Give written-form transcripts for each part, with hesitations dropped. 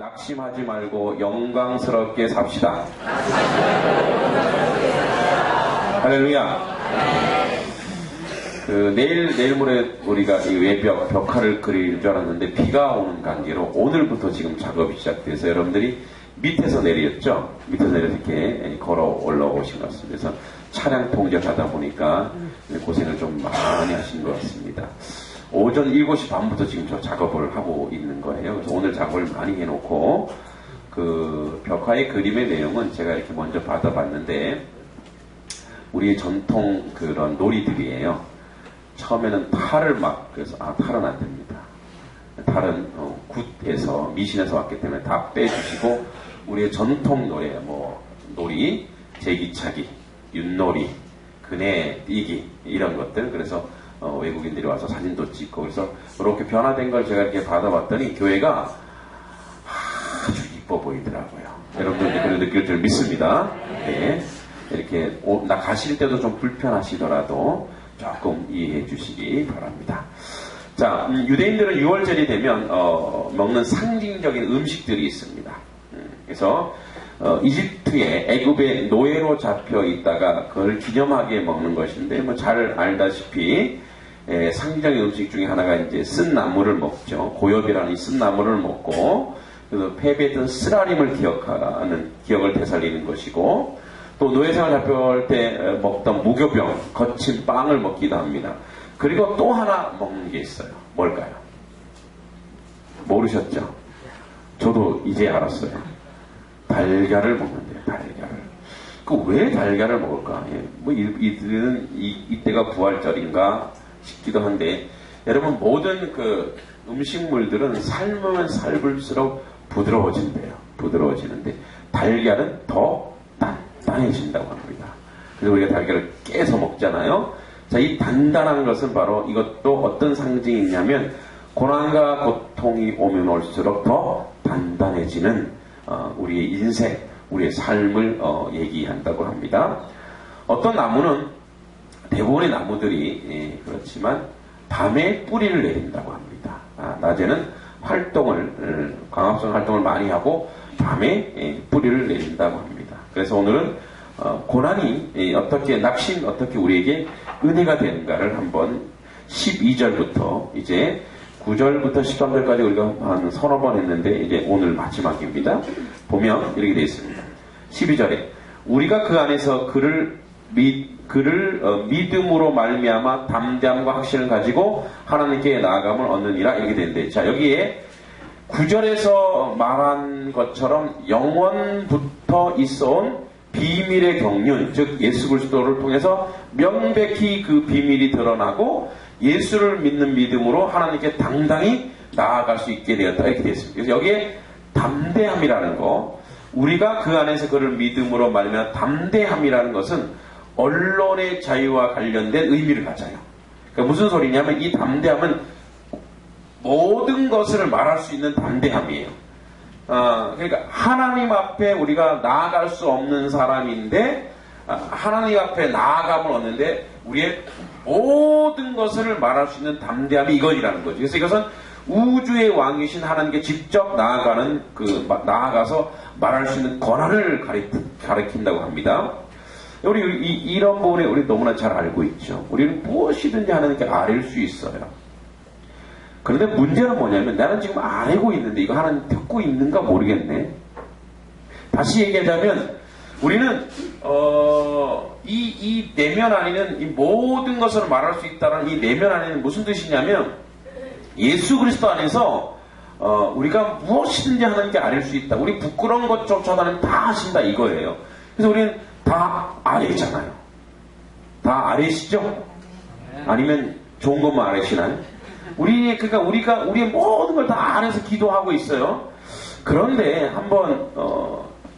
낙심하지 말고 영광스럽게 삽시다. 할렐루야. 내일 모레 우리가 이 외벽, 벽화를 그릴 줄 알았는데 비가 오는 관계로 오늘부터 지금 작업이 시작돼서 여러분들이 밑에서 내렸죠? 밑에서 내려서 이렇게 걸어 올라오신 것 같습니다. 그래서 차량 통제하다 보니까 고생을 좀 많이 하신 것 같습니다. 오전 7시 반부터 지금 저 작업을 하고 있는 거예요. 그래서 오늘 작업을 많이 해놓고 그 벽화의 그림의 내용은 제가 이렇게 먼저 받아봤는데 우리의 전통 그런 놀이들이에요. 처음에는 탈을 그래서 탈은 안 됩니다. 탈은 굿에서 미신에서 왔기 때문에 다 빼주시고 우리의 전통 노래 놀이, 제기차기, 윷놀이, 그네 뛰기 이런 것들. 그래서 외국인들이 와서 사진도 찍고 그래서 이렇게 변화된 걸 제가 이렇게 받아봤더니 교회가 아주 이뻐 보이더라고요. 여러분들 그걸 느낄 줄 믿습니다. 네. 이렇게 나 가실 때도 좀 불편하시더라도 조금 이해해 주시기 바랍니다. 자, 유대인들은 6월절이 되면 먹는 상징적인 음식들이 있습니다. 그래서 이집트에 애굽의 노예로 잡혀 있다가 그걸 기념하게 먹는 것인데 잘 알다시피 상징적인 음식 중에 하나가 이제 쓴 나물을 먹죠. 고엽이라는 이 쓴 나물을 먹고 그래서 패배했던 스라림을 기억을 되살리는 것이고 또 노예생활 잡혀올 때 먹던 무교병, 거친 빵을 먹기도 합니다. 그리고 또 하나 먹는 게 있어요. 뭘까요? 모르셨죠? 저도 이제 알았어요. 달걀을 먹는데요. 달걀을. 왜 달걀을 먹을까? 이들은 이때가 부활절인가 싶기도 한데 여러분 모든 그 음식물들은 삶으면 삶을수록 부드러워진대요. 부드러워지는데 달걀은 더 단단해진다고 합니다. 그래서 우리가 달걀을 깨서 먹잖아요. 자, 이 단단한 것은 바로 이것도 어떤 상징이 있냐면 고난과 고통이 오면 올수록 더 단단해지는 우리의 인생, 우리의 삶을 얘기한다고 합니다. 어떤 나무는 대부분의 나무들이 그렇지만 밤에 뿌리를 내린다고 합니다. 낮에는 광합성 활동을 많이 하고 밤에 뿌리를 내린다고 합니다. 그래서 오늘은 고난이 어떻게 낙심 어떻게 우리에게 은혜가 되는가를 한번 12절부터 이제 9절부터 13절까지 우리가 한 서너 번 했는데 이제 오늘 마지막입니다. 보면 이렇게 되어 있습니다. 12절에 우리가 그 안에서 그를 믿음으로 말미암아 담대함과 확신을 가지고 하나님께 나아감을 얻느니라 이렇게 되는데 자 여기에 9절에서 말한 것처럼 영원부터 있어온 비밀의 경륜 즉 예수 그리스도를 통해서 명백히 그 비밀이 드러나고 예수를 믿는 믿음으로 하나님께 당당히 나아갈 수 있게 되었다 이렇게 되어 있습니다. 그래서 여기에 담대함이라는 거 우리가 그 안에서 그를 믿음으로 말하면 담대함이라는 것은 언론의 자유와 관련된 의미를 가져요. 그러니까 무슨 소리냐면 이 담대함은 모든 것을 말할 수 있는 담대함이에요. 그러니까 하나님 앞에 우리가 나아갈 수 없는 사람인데 하나님 앞에 나아감을 얻는데 우리의 모든 것을 말할 수 있는 담대함이 이것이라는 거죠. 그래서 이것은 우주의 왕이신 하나님께 직접 나아가서 말할 수 있는 권한을 가리킨다고 합니다. 우리 이런 부분에 우리 너무나 잘 알고 있죠. 우리는 무엇이든지 하나님께 아뢰일 수 있어요. 그런데 문제는 뭐냐면 나는 지금 알고 있는데 이거 하나님 듣고 있는가 모르겠네. 다시 얘기하자면 우리는 이 내면 안에는 이 모든 것을 말할 수 있다는 이 내면 안에는 무슨 뜻이냐면 예수 그리스도 안에서 우리가 무엇이든지 하나님께 아뢰일 수 있다. 우리 부끄러운 것조차 하나님 다 하신다 이거예요. 그래서 우리는 다 아뢰잖아요. 다 아뢰시죠? 아니면 좋은 것만 아뢰시나요? 그러니까 우리가 우리의 모든 걸 다 아뢰서 기도하고 있어요. 그런데 한번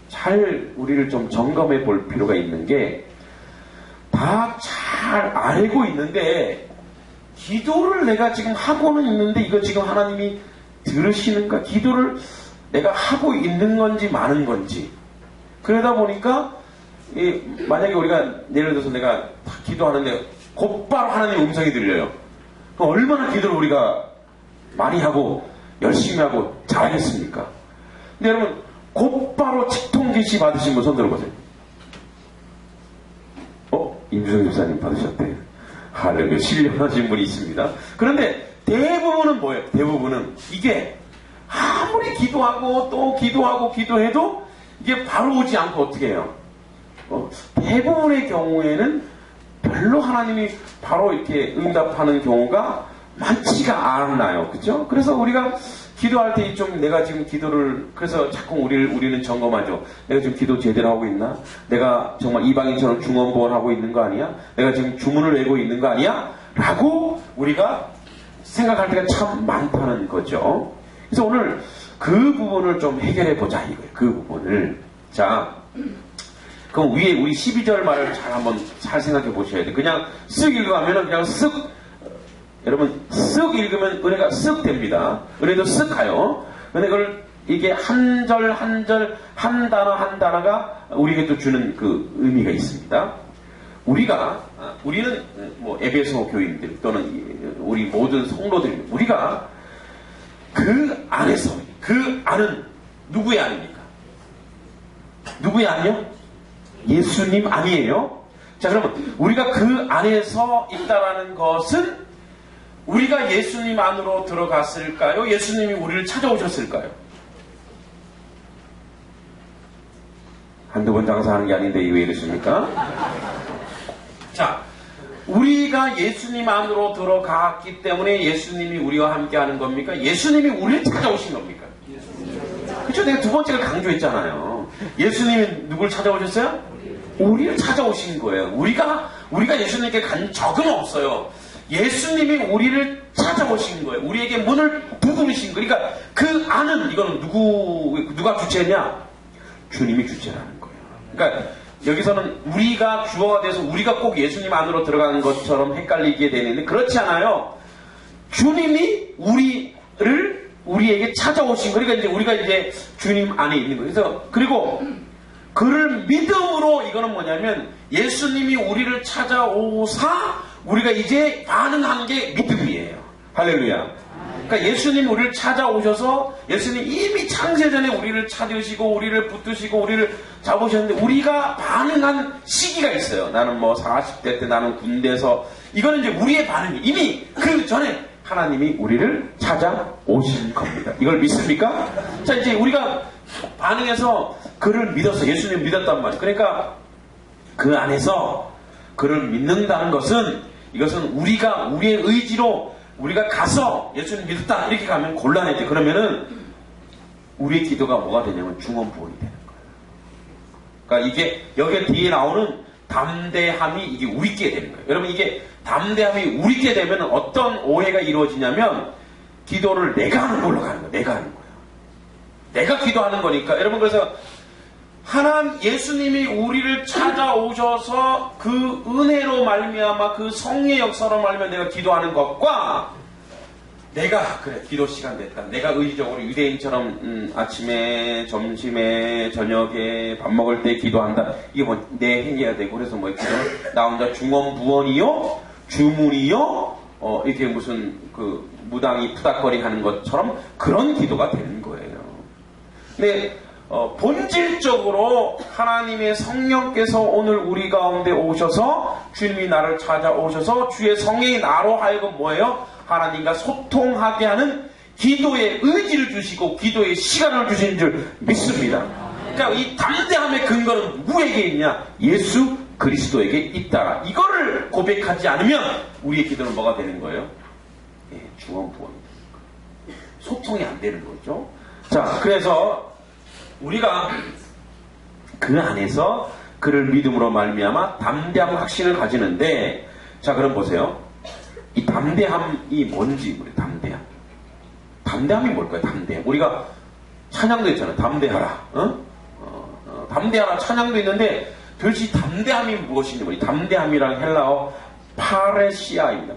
잘 우리를 좀 점검해 볼 필요가 있는 게 다 잘 알고 있는데 기도를 내가 지금 하고는 있는데 이거 지금 하나님이 들으시는가? 기도를 내가 하고 있는 건지 마는 건지 그러다 보니까 만약에 우리가 예를 들어서 내가 기도하는데 곧바로 하나님의 음성이 들려요. 그럼 얼마나 기도를 우리가 많이 하고 열심히 하고 잘하겠습니까? 근데 여러분, 곧바로 직통지시 받으신 분 손 들어보세요. 임수영 집사님 받으셨대요. 할렐루야, 신령하신 분이 있습니다. 그런데 대부분은 뭐예요? 대부분은 이게 아무리 기도하고 또 기도하고 기도해도 이게 바로 오지 않고 어떻게 해요? 대부분의 경우에는 별로 하나님이 바로 이렇게 응답하는 경우가 많지가 않아요. 그죠? 그래서 우리가 기도할 때 좀 내가 지금 기도를, 그래서 자꾸 우리는 점검하죠. 내가 지금 기도 제대로 하고 있나? 내가 정말 이방인처럼 중언부언하고 있는 거 아니야? 내가 지금 주문을 외고 있는 거 아니야? 라고 우리가 생각할 때가 참 많다는 거죠. 그래서 오늘 그 부분을 좀 해결해 보자 이거예요. 그 부분을. 자, 그럼 위에 우리 12절 말을 잘 생각해 보셔야 돼요. 그냥 쓱 읽어가면은 그냥 쓱, 여러분, 쓱 읽으면 은혜가 쓱 됩니다. 은혜도 쓱 가요. 근데 그걸 이게 한 절 한 절, 한 단어 한 단어가 우리에게 또 주는 그 의미가 있습니다. 우리는 뭐 에베소 교인들 또는 우리 모든 성도들, 우리가 그 안에서, 그 안은 누구의 안입니까? 누구의 안이요? 예수님 안이에요. 자, 그러면 우리가 그 안에서 있다라는 것은 우리가 예수님 안으로 들어갔을까요? 예수님이 우리를 찾아오셨을까요? 한두 번 장사하는 게 아닌데 왜 이러십니까? 자, 우리가 예수님 안으로 들어갔기 때문에 예수님이 우리와 함께 하는 겁니까? 예수님이 우리를 찾아오신 겁니까? 그렇죠? 내가 두 번째를 강조했잖아요. 예수님이 누굴 찾아오셨어요? 우리를 찾아오신 거예요. 우리가 예수님께 간 적은 없어요. 예수님이 우리를 찾아오신 거예요. 우리에게 문을 두드리신 거예요. 그러니까 그 안은, 이거는 누가 주체냐? 주님이 주체라는 거예요. 그러니까 여기서는 우리가 주어가 돼서 우리가 꼭 예수님 안으로 들어가는 것처럼 헷갈리게 되는데 그렇지 않아요. 주님이 우리에게 찾아오신 거예요. 그러니까 우리가 이제 주님 안에 있는 거예요. 그래서 그리고 그를 믿음으로, 이거는 뭐냐면 예수님이 우리를 찾아오사 우리가 이제 반응한 게 믿음이에요. 할렐루야. 그러니까 예수님 우리를 찾아오셔서 예수님 이미 창세전에 우리를 찾으시고 우리를 붙드시고 우리를 잡으셨는데 우리가 반응한 시기가 있어요. 나는 뭐 40대 때 나는 군대에서, 이거는 이제 우리의 반응이 이미 그 전에 하나님이 우리를 찾아오신 겁니다. 이걸 믿습니까? 자, 이제 우리가 반응해서 그를 믿었어. 예수님 믿었단 말이에요. 그러니까 그 안에서 그를 믿는다는 것은, 이것은 우리가 우리의 의지로 우리가 가서 예수님 믿었다 이렇게 가면 곤란해져. 그러면은 우리의 기도가 뭐가 되냐면 중언부언이 되는 거예요. 그러니까 이게 여기 뒤에 나오는 담대함이 이게 우리께 되는 거예요. 여러분, 이게 담대함이 우리께 되면 어떤 오해가 이루어지냐면 기도를 내가 하는 걸로 가는 거예요. 내가 하는 거예요. 내가 기도하는 거니까. 여러분, 그래서 예수님이 우리를 찾아오셔서 그 은혜로 말미암아 그 성의 역사로 말미암아 내가 기도하는 것과 내가 그래 기도 시간 됐다. 내가 의지적으로 유대인처럼 아침에 점심에 저녁에 밥 먹을 때 기도한다. 이게 뭐 내 행위가 되고 그래서 뭐 기도는 나 혼자 중언부언이요, 주문이요, 이렇게 무슨 그 무당이 푸닥거리 하는 것처럼 그런 기도가 되는 거예요. 근데 본질적으로 하나님의 성령께서 오늘 우리 가운데 오셔서 주님이 나를 찾아오셔서 주의 성령이 나로 하여금 뭐예요? 하나님과 소통하게 하는 기도의 의지를 주시고 기도의 시간을 주신 줄 믿습니다. 그러니까 이 담대함의 근거는 누구에게 있냐? 예수 그리스도에게 있다. 이거를 고백하지 않으면 우리의 기도는 뭐가 되는 거예요? 중언부언이 소통이 안 되는 거죠. 자, 그래서 우리가 그 안에서 그를 믿음으로 말미암아 담대함 확신을 가지는데, 자, 그럼 보세요. 이 담대함이 뭔지, 우리 담대함이 뭘까요? 담대함. 우리가 찬양도 있잖아요. 담대하라. 담대하라 찬양도 있는데 도대체 담대함이 무엇인지, 우리 담대함이란 헬라어 파레시아입니다.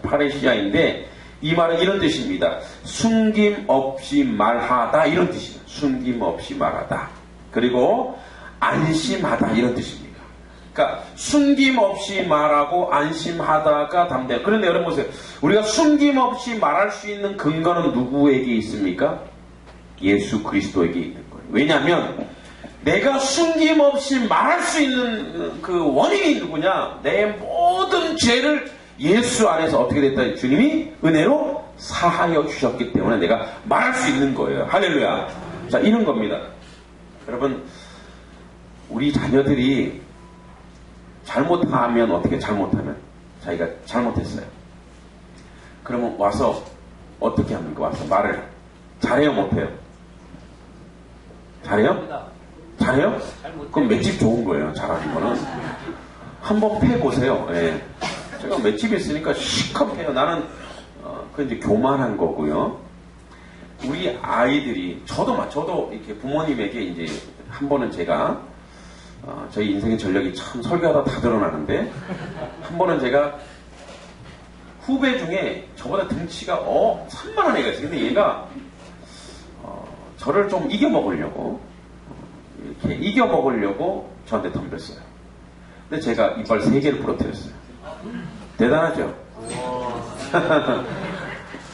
파레시아인데 이 말은 이런 뜻입니다. 숨김없이 말하다, 이런 뜻이에요. 숨김없이 말하다. 그리고 안심하다, 이런 뜻입니다. 그러니까 숨김없이 말하고 안심하다가 담대함. 그런데 여러분 보세요. 우리가 숨김없이 말할 수 있는 근거는 누구에게 있습니까? 예수 그리스도에게 있는 거예요. 왜냐하면 내가 숨김없이 말할 수 있는 그 원인이 누구냐? 내 모든 죄를 예수 안에서 어떻게 됐다? 주님이 은혜로 사하여 주셨기 때문에 내가 말할 수 있는 거예요. 할렐루야. 자, 이런 겁니다. 여러분, 우리 자녀들이 잘못하면 어떻게 잘못하면 자기가 잘못했어요. 그러면 와서 어떻게 합니까? 와서 말을 잘해요, 못해요? 잘해요? 잘해요? 그럼 맷집 좋은 거예요. 잘하는 거는. 한번 패보세요. 예. 제가 맷집이 있으니까 시컷 해요. 나는 그 이제 교만한 거고요. 우리 아이들이 저도 이렇게 부모님에게 이제 한 번은 제가 저희 인생의 전력이 참 설교하다 다 드러나는데 한 번은 제가 후배 중에 저보다 등치가 산만한 애가 있어요. 근데 얘가 저를 좀 이겨먹으려고 이렇게 이겨먹으려고 저한테 덤볐어요. 근데 제가 이빨 3개를 부러뜨렸어요. 대단하죠?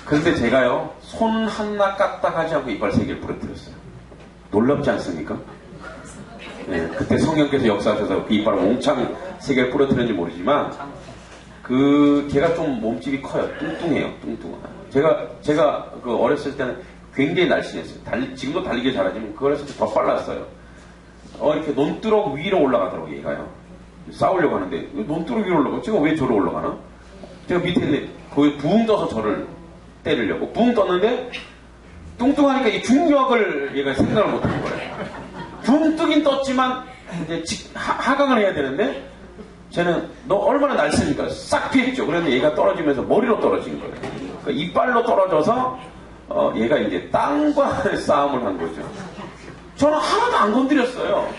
근데 제가요 손 하나 까딱하지 않고 이빨 3개를 부러뜨렸어요. 놀랍지 않습니까? 네, 그때 성령께서 역사하셔서 그 이빨을 몽창 3개를 부러뜨렸는지 모르지만 걔가 좀 몸집이 커요. 뚱뚱해요. 제가 그 어렸을 때는 굉장히 날씬했어요. 지금도 달리기 잘하지만 그 어렸을 때 더 빨랐어요. 이렇게 논두렁 위로 올라가더라고 얘가요. 싸우려고 하는데 논두렁 위로 올라가. 제가 왜 저로 올라가나? 제가 밑에 있는데 거기 부웅 떠서 저를 때리려고 부웅 떴는데 뚱뚱하니까 이 중력을 얘가 생각을 못한 거예요. 붕 뜨긴 떴지만 이제 하강을 해야 되는데 쟤는 너 얼마나 날쌘니까 싹 피했죠. 그런데 얘가 떨어지면서 머리로 떨어진 거예요. 그러니까 이빨로 떨어져서 얘가 이제 땅과 싸움을 한 거죠. 저는 하나도 안 건드렸어요.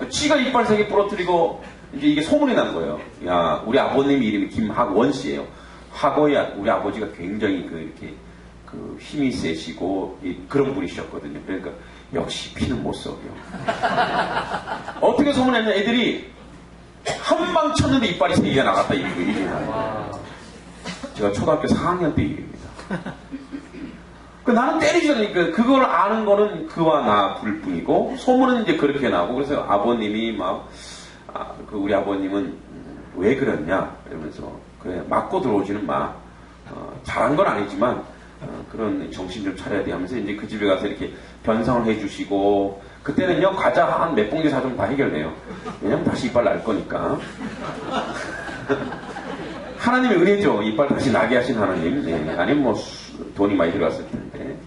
지가 이빨 3개 부러뜨리고 이제 이게 소문이 난 거예요. 야, 우리 아버님 이름이 김학원 씨예요. 학원이야. 우리 아버지가 굉장히 이렇게 힘이 세시고 그런 분이셨거든요. 그러니까 역시 피는 못 속여. 어떻게 소문냈냐? 애들이 한 방 쳤는데 이빨이 3개가 나갔다 이게 제가 초등학교 4학년 때 일입니다. 나는 때리지 않으니까 그걸 아는 거는 그와 나 둘뿐이고 소문은 이제 그렇게 나고 그래서 아버님이 우리 아버님은 왜 그랬냐 이러면서 그래 맞고 들어오지는 마. 잘한 건 아니지만 그런 정신 좀 차려야 돼 하면서 이제 그 집에 가서 이렇게 변상을 해주시고 그때는요 과자 한 몇 봉지 사주면 다 해결돼요. 왜냐면 다시 이빨 날 거니까. 하나님의 은혜죠. 이빨 다시 나게 하신 하나님. 네. 아니면 돈이 많이 들어갔을 텐데.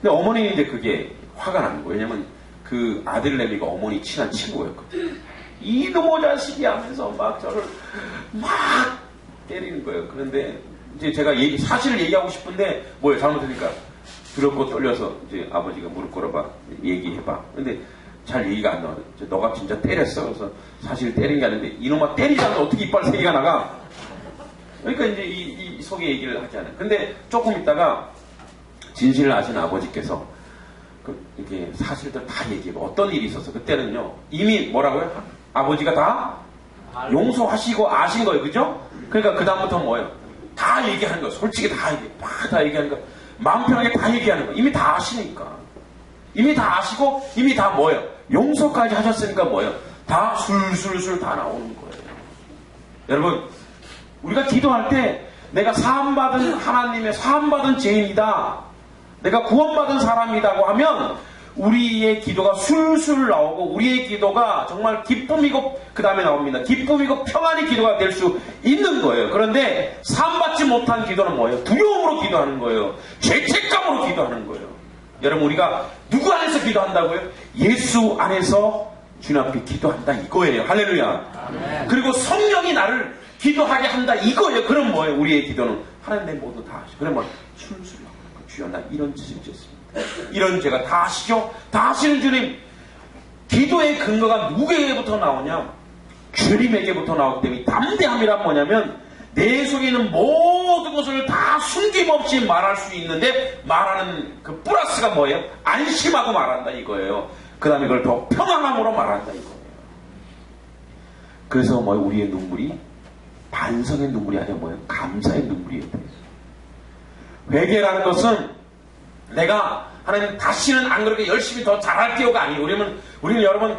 근데 어머니는 이제 그게 화가 난 거예요. 왜냐면 그 아들내미가 어머니 친한 친구였거든요. 이놈의 자식이 하면서 막 저를 막 때리는 거예요. 그런데 이제 제가 사실을 얘기하고 싶은데 뭐예요? 잘못하니까 두렵고 떨려서 이제 아버지가 무릎 꿇어봐 얘기해봐. 근데 잘 얘기가 안 나와요. 너가 진짜 때렸어. 그래서 사실 때린 게 아닌데 이놈아 때리지 않아도 어떻게 이빨 3개가 나가? 그러니까 이제 이 속에 얘기를 하지 않아요. 근데 조금 있다가 진실을 아시는 아버지께서 이렇게 사실들 다 얘기해봐. 어떤 일이 있었어. 그때는요 이미 뭐라고요? 아버지가 다 용서하시고 아신 거예요. 그죠? 그러니까 그 다음부터 뭐예요? 다 얘기하는 거예요. 솔직히 다 얘기하는 거예요. 마음 편하게 다 얘기하는 거예요. 이미 다 아시니까. 이미 다 아시고 이미 다 뭐예요? 용서까지 하셨으니까 뭐예요? 다 술술술 다 나오는 거예요. 여러분 우리가 기도할 때 내가 사함받은 하나님의 사함받은 죄인이다. 내가 구원받은 사람이라고 하면 우리의 기도가 술술 나오고 우리의 기도가 정말 기쁨이고 그 다음에 나옵니다. 기쁨이고 평안의 기도가 될 수 있는 거예요. 그런데 사함받지 못한 기도는 뭐예요? 두려움으로 기도하는 거예요. 죄책감으로 기도하는 거예요. 여러분 우리가 누구 안에서 기도한다고요? 예수 안에서 주님 앞에 기도한다 이거예요. 할렐루야. 아멘. 그리고 성령이 나를 기도하게 한다 이거예요. 그럼 뭐예요? 우리의 기도는 하나님 내 모두 다 아시죠. 그러면 술술 나오는 거예요. 주여 나 이런 짓을 지었습니다. 이런 죄가 다 아시죠? 다 아시는 주님. 기도의 근거가 누구에게부터 나오냐? 주님에게부터 나오기 때문에 담대함이란 뭐냐면 내 속에 있는 모든 것을 다 숨김없이 말할 수 있는데 말하는 그 플러스가 뭐예요? 안심하고 말한다 이거예요. 그 다음에 그걸 더 평안함으로 말한다 이거예요. 그래서 뭐예요? 우리의 눈물이 반성의 눈물이 아니라 뭐예요? 감사의 눈물이에요. 회개라는 것은 내가 하나님 다시는 안 그렇게 열심히 더 잘할게요가 아니에요. 우리는 여러분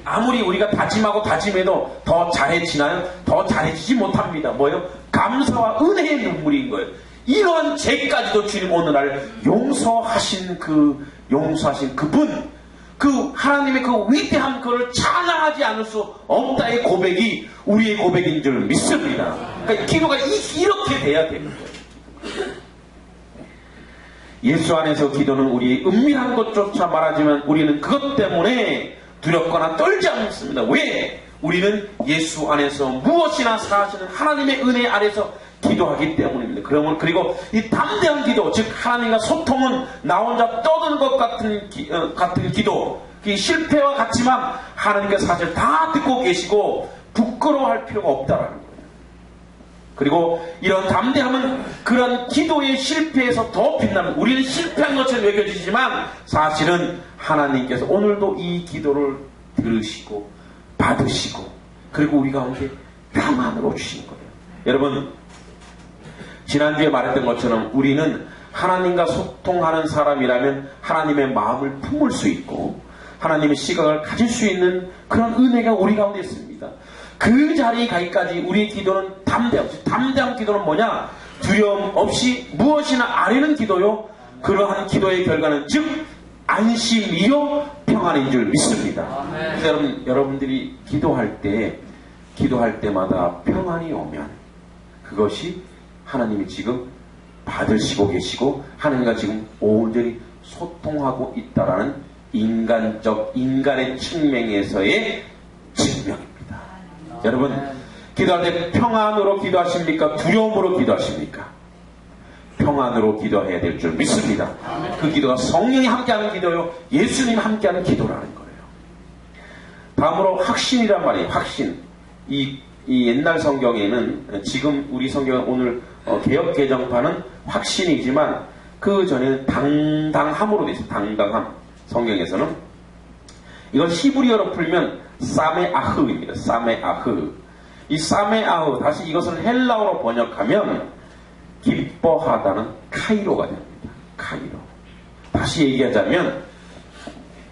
아무리 우리가 다짐하고 다짐해도 더 잘해지나요? 더 잘해지지 못합니다. 뭐예요? 감사와 은혜의 눈물인 거예요. 이러한 죄까지도 주님 오늘날 용서하신 그분, 그 하나님의 그 위대한 그를 찬양하지 않을 수 없다의 고백이 우리의 고백인 줄 믿습니다. 그러니까 기도가 이렇게 돼야 되는 거예요. 예수 안에서 기도는 우리의 은밀한 것조차 말하지만 우리는 그것 때문에 두렵거나 떨지 않습니다. 왜? 우리는 예수 안에서 무엇이나 사하시는 하나님의 은혜 아래서 기도하기 때문입니다. 그리고 이 담대한 기도, 즉 하나님과 소통은 나 혼자 떠드는 것 같은 기도, 이 실패와 같지만 하나님께서 사실 다 듣고 계시고 부끄러워할 필요가 없다라는 거예요. 그리고 이런 담대함은 그런 기도의 실패에서 더 빛납니다. 우리는 실패한 것처럼 여겨지지만 사실은 하나님께서 오늘도 이 기도를 들으시고 받으시고 그리고 우리 가운데 평안으로 주신 거예요. 여러분, 지난주에 말했던 것처럼 우리는 하나님과 소통하는 사람이라면 하나님의 마음을 품을 수 있고 하나님의 시각을 가질 수 있는 그런 은혜가 우리 가운데 있습니다. 그 자리에 가기까지 우리의 기도는 담대한 기도는 뭐냐? 두려움 없이 무엇이나 아뢰는 기도요. 그러한 기도의 결과는 즉 안심이요 평안인 줄 믿습니다. 그래서 여러분들이 기도할 때마다 평안이 오면 그것이 하나님이 지금 받으시고 계시고 하나님과 지금 온전히 소통하고 있다라는 인간의 측면에서의 증명입니다. 여러분, 기도할 때 평안으로 기도하십니까? 두려움으로 기도하십니까? 평안으로 기도해야 될 줄 믿습니다. 그 기도가 성령이 함께하는 기도요, 예수님이 함께하는 기도라는 거예요. 다음으로 확신이란 말이에요. 확신. 이 옛날 성경에는, 지금 우리 성경은 오늘 개역 개정판은 확신이지만 그 전에는 당당함으로 되어 있어요. 당당함. 성경에서는 이걸 히브리어로 풀면 사메아흐입니다. 사메아흐. 이 사메아흐, 다시 이것을 헬라어로 번역하면 기뻐하다는 카이로가 됩니다. 카이로. 다시 얘기하자면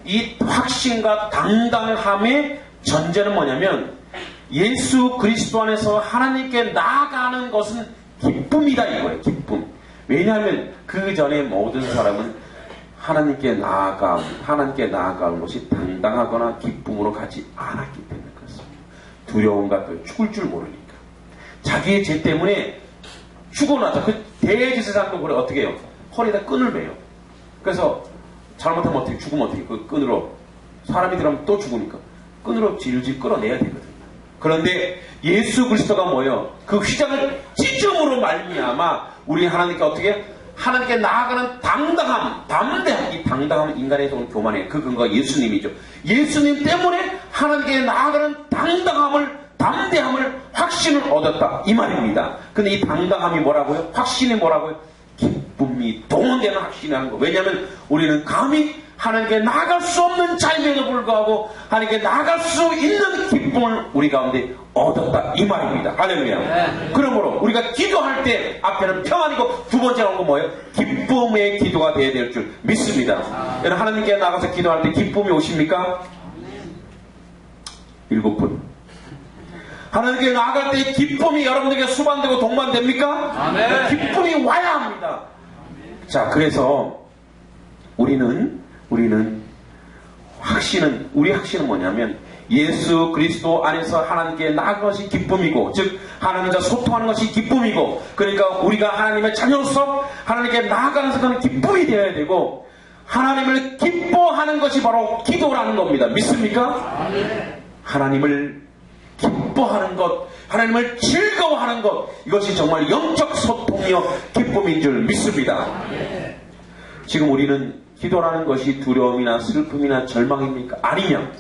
이 확신과 당당함의 전제는 뭐냐면 예수 그리스도 안에서 하나님께 나아가는 것은 기쁨이다 이거예요. 기쁨. 왜냐하면 그 전에 모든 사람은 하나님께 나아가는 것이 당당하거나 기쁨으로 가지 않았기 때문에 그렇습니다. 두려움과 죽을 줄 모르니까. 자기의 죄 때문에 죽어나죠. 그 대제사장도 그래. 어떻게 해요? 허리에다 끈을 매요. 그래서 잘못하면 어떻게, 죽으면 어떻게, 그 끈으로, 사람이 들어가면 또 죽으니까 끈으로 질질 끌어내야 되거든요. 그런데 예수 그리스도가 뭐예요? 그 휘장을 찢음으로 말미암아 우리 하나님께 어떻게 하나님께 나아가는 당당함, 담대함. 이 당당함은 인간에서 온 교만이에요. 그 근거가 예수님이죠. 예수님 때문에 하나님께 나아가는 담대함을, 확신을 얻었다. 이 말입니다. 근데 이 당당함이 뭐라고요? 확신이 뭐라고요? 기쁨이 동원되는 확신이라는 거. 왜냐하면 우리는 감히 하나님께 나아갈 수 없는 자임에도 불구하고 하나님께 나아갈 수 있는 기쁨을 우리 가운데 얻었다. 이 말입니다. 할렐루야. 그러므로 우리가 기도할 때 앞에는 평안이고 두 번째 나온 건 뭐예요? 기쁨의 기도가 되어야 될 줄 믿습니다. 여러분, 하나님께 나가서 기도할 때 기쁨이 오십니까? 7분. 하나님께 나아갈 때 기쁨이 여러분들에게 수반되고 동반됩니까? 아멘. 기쁨이 와야 합니다. 자, 그래서 우리는 우리 확신은 뭐냐면 예수 그리스도 안에서 하나님께 나아가는 것이 기쁨이고, 즉 하나님과 소통하는 것이 기쁨이고, 그러니까 우리가 하나님의 자녀로서 하나님께 나아가는 것은 기쁨이 되어야 되고, 하나님을 기뻐하는 것이 바로 기도라는 겁니다. 믿습니까? 하나님을 기뻐하는 것, 하나님을 즐거워하는 것, 이것이 정말 영적 소통이요 기쁨인 줄 믿습니다. 지금 우리는 기도라는 것이 두려움이나 슬픔이나 절망입니까? 아니면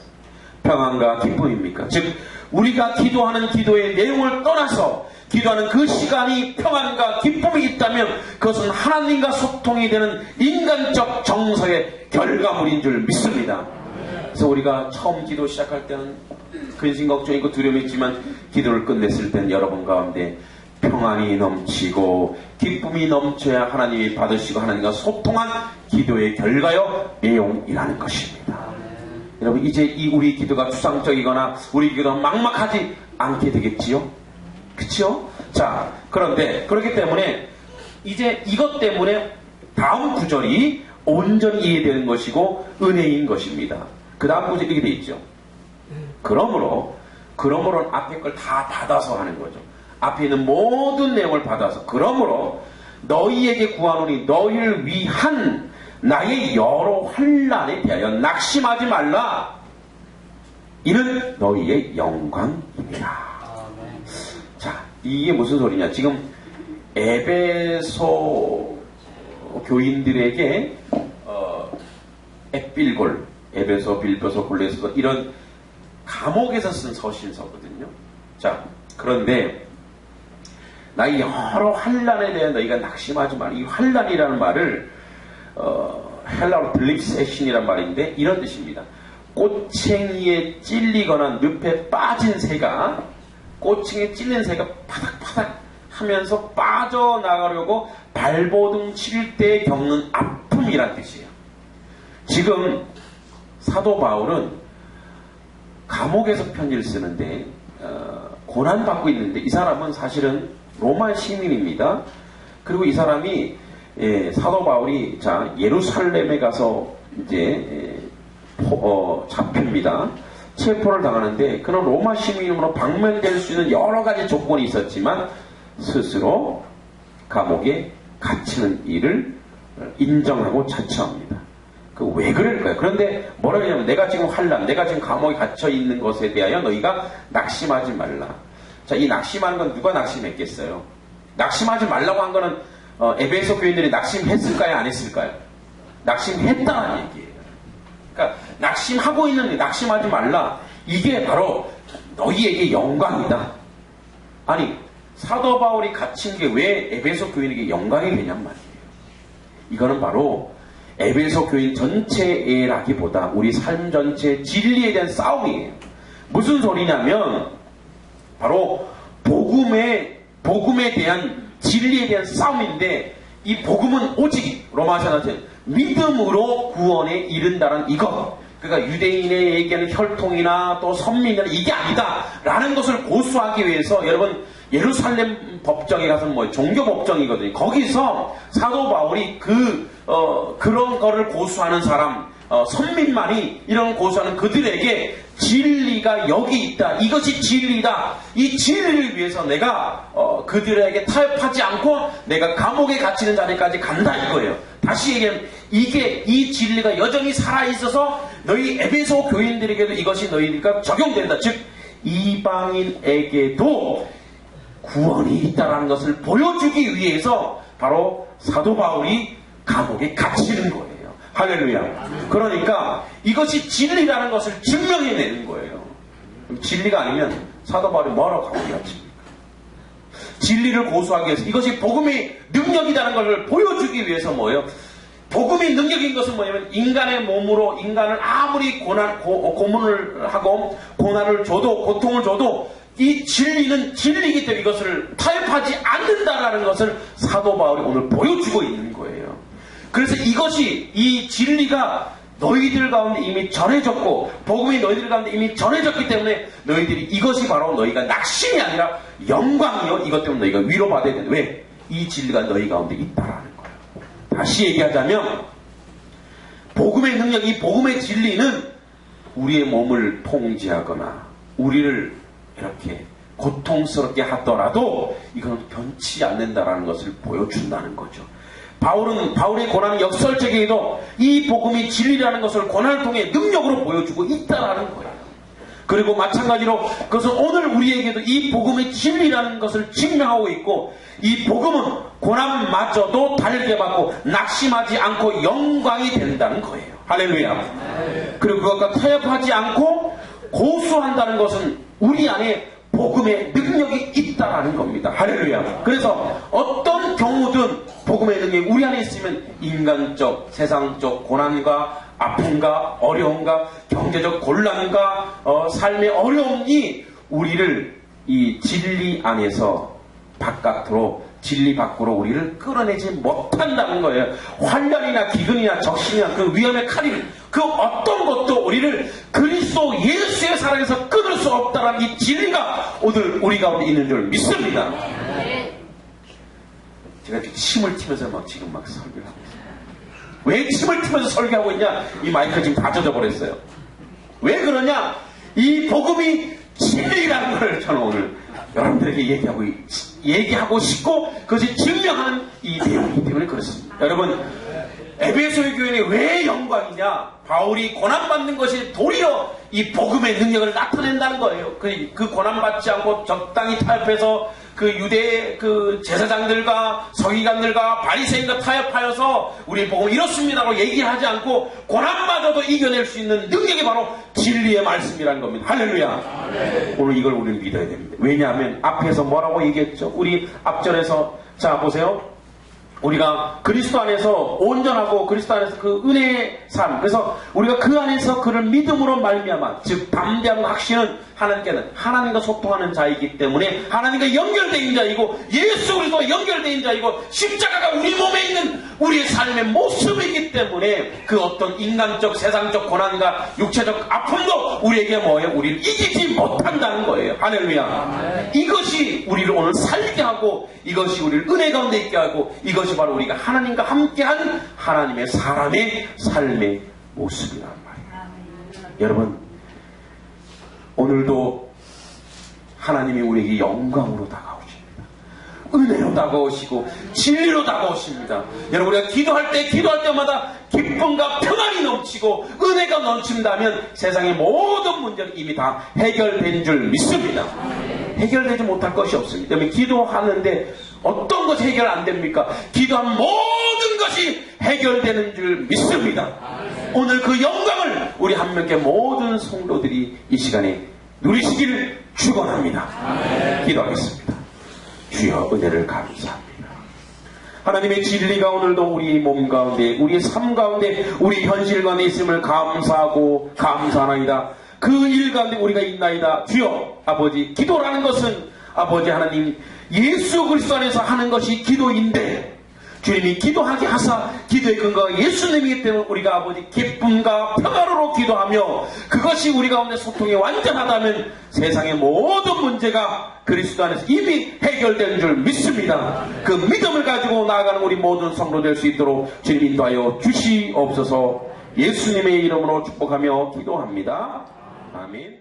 평안과 기쁨입니까? 즉 우리가 기도하는 기도의 내용을 떠나서 기도하는 그 시간이 평안과 기쁨이 있다면 그것은 하나님과 소통이 되는 인간적 정서의 결과물인 줄 믿습니다. 그래서 우리가 처음 기도 시작할 때는 근심 걱정이고 두려움이 있지만 기도를 끝냈을 때는 여러분 가운데 평안이 넘치고 기쁨이 넘쳐야 하나님이 받으시고 하나님과 소통한 기도의 결과요 내용이라는 것입니다. 여러분 이제 이 우리 기도가 추상적이거나 우리 기도가 막막하지 않게 되겠지요? 그쵸? 자, 그런데 그렇기 때문에 이제 이것 때문에 다음 구절이 온전히 이해되는 것이고 은혜인 것입니다. 그 다음 구절이 이렇게 되어 있죠. 그러므로는 앞에 걸 다 받아서 하는 거죠. 앞에 있는 모든 내용을 받아서 그러므로 너희에게 구하노니 너희를 위한 나의 여러 환난에 대하여 낙심하지 말라. 이는 너희의 영광입니다. 자, 이게 무슨 소리냐? 지금 에베소 교인들에게 에필골, 에베소, 빌보소, 골레소 이런 감옥에서 쓴 서신서거든요. 자, 그런데 나의 여러 환난에 대해 너희가 낙심하지 말라. 이 환난이라는 말을 헬라어로 블립세신이란 말인데 이런 뜻입니다. 꼬챙이에 찔리거나 늪에 빠진 새가 꼬챙이에 찔린 새가 파닥파닥 하면서 빠져나가려고 발버둥 칠 때 겪는 아픔이란 뜻이에요. 지금 사도 바울은 감옥에서 편지를 쓰는데 고난받고 있는데 이 사람은 사실은 로마 시민입니다. 그리고 이 사람이 사도 바울이 예루살렘에 가서 이제 잡힙니다. 체포를 당하는데 그런 로마 시민으로 방면될 수 있는 여러 가지 조건이 있었지만 스스로 감옥에 갇히는 일을 인정하고 자처합니다. 왜 그럴까요? 그런데 뭐라 하냐면 내가 지금 환난, 내가 지금 감옥에 갇혀 있는 것에 대하여 너희가 낙심하지 말라. 자, 이 낙심하는 건 누가 낙심했겠어요? 낙심하지 말라고 한 거는 에베소 교인들이 낙심했을까요? 안 했을까요? 낙심했다는 얘기예요. 그러니까 낙심하고 있는데 낙심하지 말라. 이게 바로 너희에게 영광이다. 아니, 사도 바울이 갇힌 게 왜 에베소 교인에게 영광이 되냔 말이에요. 이거는 바로 에베소 교인 전체라기보다 우리 삶 전체의 진리에 대한 싸움이에요. 무슨 소리냐면 바로 복음에 대한 진리에 대한 싸움인데 이 복음은 오직 로마서는 믿음으로 구원에 이른다는 이것. 그러니까 유대인의 얘기하는 혈통이나 또 선민이나 이게 아니다 라는 것을 고수하기 위해서 여러분 예루살렘 법정에 가서 종교 법정이거든요. 거기서 사도 바울이 그런 거를 고수하는 사람 선민만이 이런 고수하는 그들에게 진리가 여기 있다. 이것이 진리다. 이 진리를 위해서 내가 그들에게 타협하지 않고 내가 감옥에 갇히는 자리까지 간다 이거예요. 다시 얘기하면 이 진리가 여전히 살아있어서 너희 에베소 교인들에게도 이것이 너희가 적용된다. 즉 이방인에게도 구원이 있다는 것을 보여주기 위해서 바로 사도 바울이 감옥에 갇히는 거예요. 할렐루야. 그러니까 이것이 진리라는 것을 증명해내는 거예요. 진리가 아니면 사도 바울이 뭐라고 감옥에 갇힙니까? 진리를 고수하기 위해서 이것이 복음의 능력이라는 것을 보여주기 위해서 뭐예요? 복음의 능력인 것은 뭐냐면 인간의 몸으로 인간을 아무리 고문을 하고 고난을 줘도 고통을 줘도 이 진리는 진리이기 때문에 이것을 타협하지 않는다라는 것을 사도 바울이 오늘 보여주고 있는 거예요. 그래서 이것이 이 진리가 너희들 가운데 이미 전해졌고 복음이 너희들 가운데 이미 전해졌기 때문에 너희들이 이것이 바로 너희가 낙심이 아니라 영광이요. 이것 때문에 너희가 위로받아야 되는데 왜? 이 진리가 너희 가운데 있다라는 거예요. 다시 얘기하자면 복음의 능력, 이 복음의 진리는 우리의 몸을 통제하거나 우리를 이렇게 고통스럽게 하더라도 이건 변치 않는다라는 것을 보여준다는 거죠. 바울의 고난은 역설적이게도 이 복음이 진리라는 것을 고난을 통해 능력으로 보여주고 있다라는 거예요. 그리고 마찬가지로 그것은 오늘 우리에게도 이 복음의 진리라는 것을 증명하고 있고 이 복음은 고난마저도 달게 받고 낙심하지 않고 영광이 된다는 거예요. 할렐루야. 그리고 그것과 타협하지 않고 고수한다는 것은 우리 안에 복음의 능력이 있다라는 겁니다. 할렐루야. 그래서 어떤 경우든 복음의 능력이 우리 안에 있으면 인간적, 세상적 고난과 아픔과 어려움과 경제적 곤란과 삶의 어려움이 우리를 이 진리 안에서 바깥으로 진리 밖으로 우리를 끌어내지 못한다는 거예요. 환란이나 기근이나 적신이나 그 위험의 칼이 그 어떤 것도 우리를 그리스도 예수의 사랑에서 끊을 수 없다는 이 진리가 오늘 우리 가운데 있는 줄 믿습니다. 제가 이렇게 침을 튀면서 지금 막 설교를 하고 있어요. 왜 침을 튀면서 설교하고 있냐? 이 마이크 지금 다 젖어버렸어요. 왜 그러냐? 이 복음이 진리라는 걸 저는 오늘 여러분들에게 얘기하고 싶고 그것이 증명하는 이 내용이기 때문에 그렇습니다. 여러분, 에베소의 교회는 왜 영광이냐? 바울이 고난받는 것이 도리어 이 복음의 능력을 나타낸다는 거예요. 그 고난받지 않고 적당히 타협해서 그 유대의 그 제사장들과 서기관들과 바리새인과 타협하여서 우리 복음 이렇습니다라고 얘기하지 않고 고난마저도 이겨낼 수 있는 능력이 바로 진리의 말씀이라는 겁니다. 할렐루야. 네. 오늘 이걸 우리는 믿어야 됩니다. 왜냐하면 앞에서 뭐라고 얘기했죠? 우리 앞절에서 자 보세요. 우리가 그리스도 안에서 온전하고 그리스도 안에서 그 은혜의 삶, 그래서 우리가 그 안에서 그를 믿음으로 말미암아, 즉 담대한 확신은 하나님께는 하나님과 소통하는 자이기 때문에 하나님과 연결된 자이고 예수 그리스도와 연결된 자이고 십자가가 우리 몸에 있는 우리의 삶의 모습이기 때문에 그 어떤 인간적 세상적 고난과 육체적 아픔도 우리에게 뭐예요? 우리를 이기지 못한다는 거예요. 할렐루야. 이것이 우리를 오늘 살게 하고 이것이 우리를 은혜 가운데 있게 하고 이것이 바로 우리가 하나님과 함께한 하나님의 사람의 삶의 모습이란 말이에요. 여러분, 오늘도 하나님이 우리에게 영광으로 다가오십니다. 은혜로 다가오시고 진리로 다가오십니다. 여러분, 우리가 기도할 때마다 기쁨과 평안이 넘치고 은혜가 넘친다면 세상의 모든 문제는 이미 다 해결된 줄 믿습니다. 해결되지 못할 것이 없습니다. 때문에 기도하는데 어떤 것이 해결 안 됩니까? 기도한 모든 것이 해결되는 줄 믿습니다. 오늘 그 영광을 우리 한 명께 모든 성도들이 이 시간에 누리시기를 축원합니다. 기도하겠습니다. 주여, 은혜를 감사합니다. 하나님의 진리가 오늘도 우리 몸 가운데, 우리의 삶 가운데, 우리 현실 가운데 있음을 감사하고 감사하나이다. 그 일 가운데 우리가 있나이다. 주여, 아버지, 기도라는 것은 아버지 하나님 예수 그리스도 안에서 하는 것이 기도인데 주님이 기도하게 하사 기도의 근거가 예수님이기 때문에 우리가 아버지 기쁨과 평화로 기도하며 그것이 우리 가운데 소통이 완전하다면 세상의 모든 문제가 그리스도 안에서 이미 해결된 줄 믿습니다. 그 믿음을 가지고 나아가는 우리 모든 성도 될 수 있도록 주님 인도하여 주시옵소서. 예수님의 이름으로 축복하며 기도합니다. 아멘.